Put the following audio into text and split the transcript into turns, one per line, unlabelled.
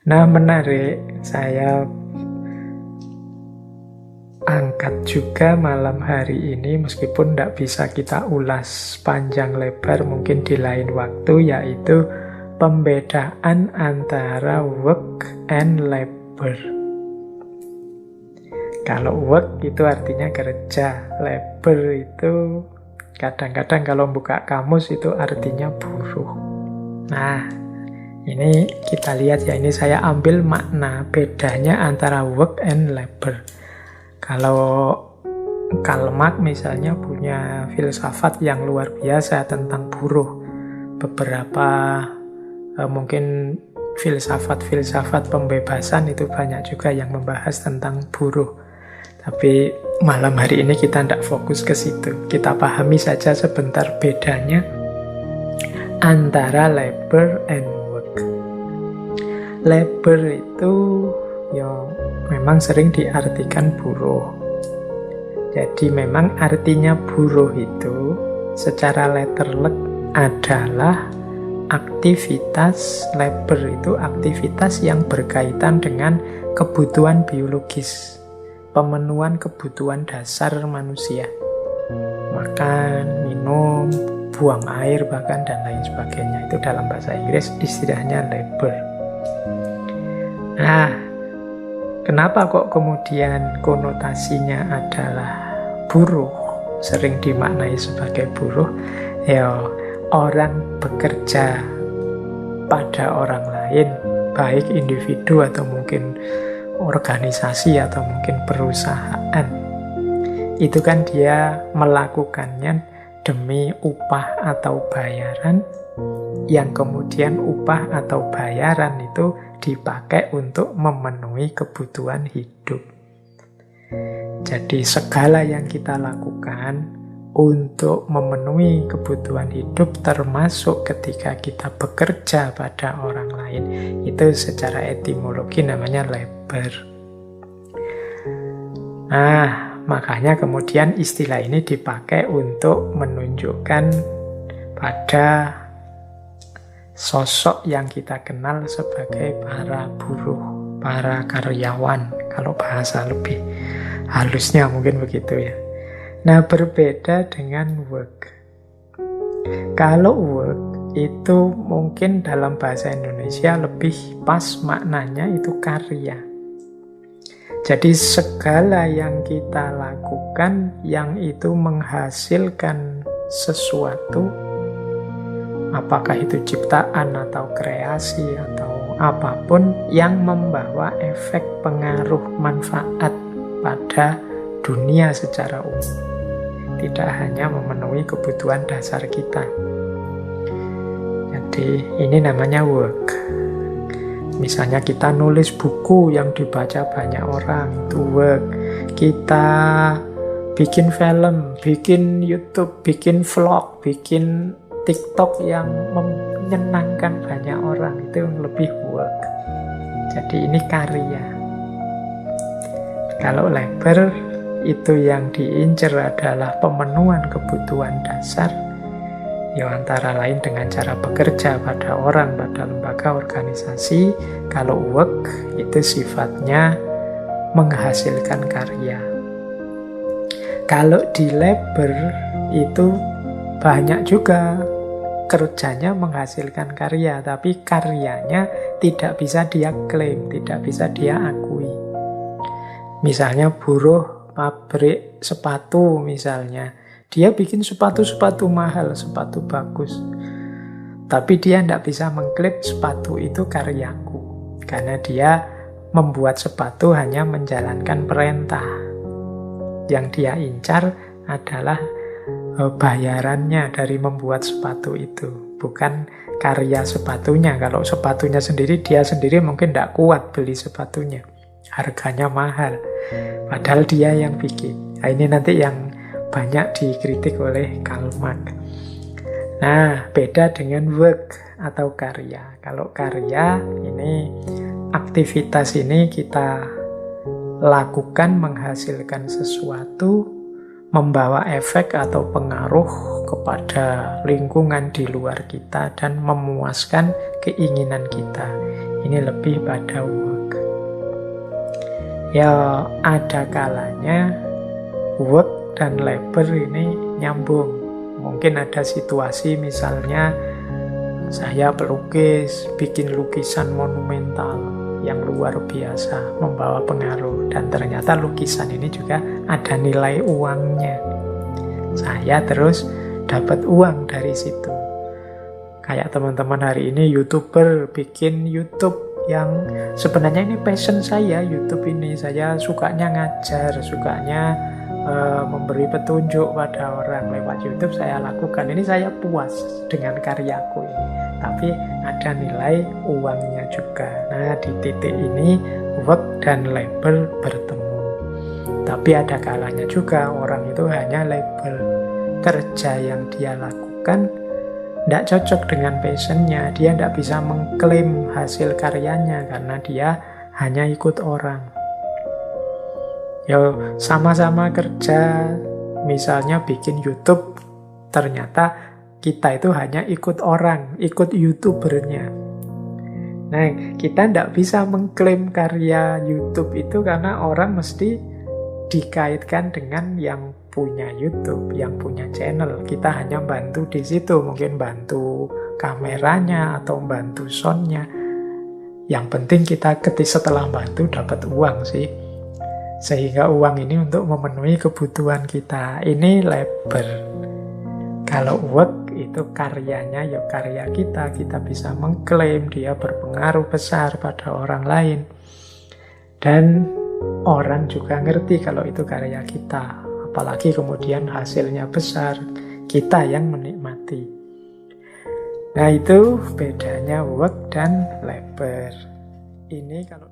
Nah, menarik, saya angkat juga malam hari ini, meskipun tidak bisa kita ulas panjang lebar mungkin di lain waktu, yaitu pembedaan antara work and labor. Kalau work itu artinya kerja, labor itu kadang-kadang kalau buka kamus itu artinya buruh. Nah, ini kita lihat ya, ini saya ambil makna bedanya antara work and labor. Kalau Karl Marx misalnya punya filsafat yang luar biasa tentang buruh. Beberapa mungkin filsafat-filsafat pembebasan itu banyak juga yang membahas tentang buruh. Tapi malam hari ini kita tidak fokus ke situ. Kita pahami saja sebentar bedanya antara labor and work. Labor itu ya memang sering diartikan buruh. Jadi memang artinya buruh itu secara letterlek adalah aktivitas. Labor itu aktivitas yang berkaitan dengan kebutuhan biologis, pemenuhan kebutuhan dasar manusia, makan, minum, buang air bahkan dan lain sebagainya. Itu dalam bahasa Inggris istilahnya labor. Nah, kenapa kok kemudian konotasinya adalah buruh, sering dimaknai sebagai buruh? Ya, orang bekerja pada orang lain, baik individu atau mungkin organisasi atau mungkin perusahaan. Itu kan dia melakukannya demi upah atau bayaran, yang kemudian upah atau bayaran itu dipakai untuk memenuhi kebutuhan hidup. Jadi segala yang kita lakukan untuk memenuhi kebutuhan hidup, termasuk ketika kita bekerja pada orang lain, itu secara etimologi namanya labor. Nah, makanya kemudian istilah ini dipakai untuk menunjukkan pada sosok yang kita kenal sebagai para buruh, para karyawan, kalau bahasa lebih halusnya mungkin begitu ya. Nah, berbeda dengan work. Kalau work itu mungkin dalam bahasa Indonesia lebih pas maknanya itu karya. Jadi segala yang kita lakukan yang itu menghasilkan sesuatu, apakah itu ciptaan atau kreasi atau apapun yang membawa efek pengaruh manfaat pada dunia secara umum, tidak hanya memenuhi kebutuhan dasar kita. Jadi ini namanya work. Misalnya kita nulis buku yang dibaca banyak orang, itu work. Kita bikin film, bikin YouTube, bikin vlog, bikin TikTok yang menyenangkan banyak orang, itu lebih work. Jadi ini karya. Kalau labor itu yang diincar adalah pemenuhan kebutuhan dasar, ya antara lain dengan cara bekerja pada orang, pada lembaga organisasi. Kalau work itu sifatnya menghasilkan karya. Kalau di labor itu banyak juga kerjanya menghasilkan karya, tapi karyanya tidak bisa dia klaim, tidak bisa dia akui. Misalnya buruh pabrik sepatu misalnya, dia bikin sepatu-sepatu mahal, sepatu bagus, tapi dia tidak bisa mengklaim sepatu itu karyaku, karena dia membuat sepatu hanya menjalankan perintah. Yang dia incar adalah bayarannya dari membuat sepatu itu, bukan karya sepatunya. Kalau sepatunya sendiri, dia sendiri mungkin tidak kuat beli sepatunya, harganya mahal, padahal dia yang bikin. Nah, ini nanti yang banyak dikritik oleh Karl Marx. Nah, beda dengan work atau karya. Kalau karya ini, aktivitas ini kita lakukan menghasilkan sesuatu, membawa efek atau pengaruh kepada lingkungan di luar kita dan memuaskan keinginan kita. Ini lebih pada work. Ya, ada kalanya work dan labor ini nyambung. Mungkin ada situasi misalnya saya pelukis, bikin lukisan monumental yang luar biasa, membawa pengaruh. Dan ternyata lukisan ini juga ada nilai uangnya. Saya terus dapat uang dari situ. Kayak teman-teman hari ini YouTuber bikin YouTube yang sebenarnya ini passion saya. YouTube ini saya sukanya ngajar, sukanya memberi petunjuk pada orang lewat YouTube. Saya lakukan ini, saya puas dengan karyaku ini, tapi ada nilai uangnya juga. Nah, di titik ini work dan labor bertemu. Tapi ada kalanya juga orang itu hanya label, kerja yang dia lakukan tidak cocok dengan passionnya. Dia tidak bisa mengklaim hasil karyanya karena dia hanya ikut orang. Ya, sama-sama kerja, misalnya bikin YouTube, ternyata kita itu hanya ikut orang, ikut YouTubernya. Nah, kita tidak bisa mengklaim karya YouTube itu karena orang mesti dikaitkan dengan yang punya YouTube, yang punya channel. Kita hanya bantu di situ, mungkin bantu kameranya atau bantu soundnya. Yang penting kita setelah bantu dapat uang sih. Sehingga uang ini untuk memenuhi kebutuhan kita. Ini labor. Kalau work itu karyanya ya karya kita. Kita bisa mengklaim dia berpengaruh besar pada orang lain. Dan orang juga ngerti kalau itu karya kita. Apalagi kemudian hasilnya besar, kita yang menikmati. Nah, itu bedanya work dan labor. Ini kalau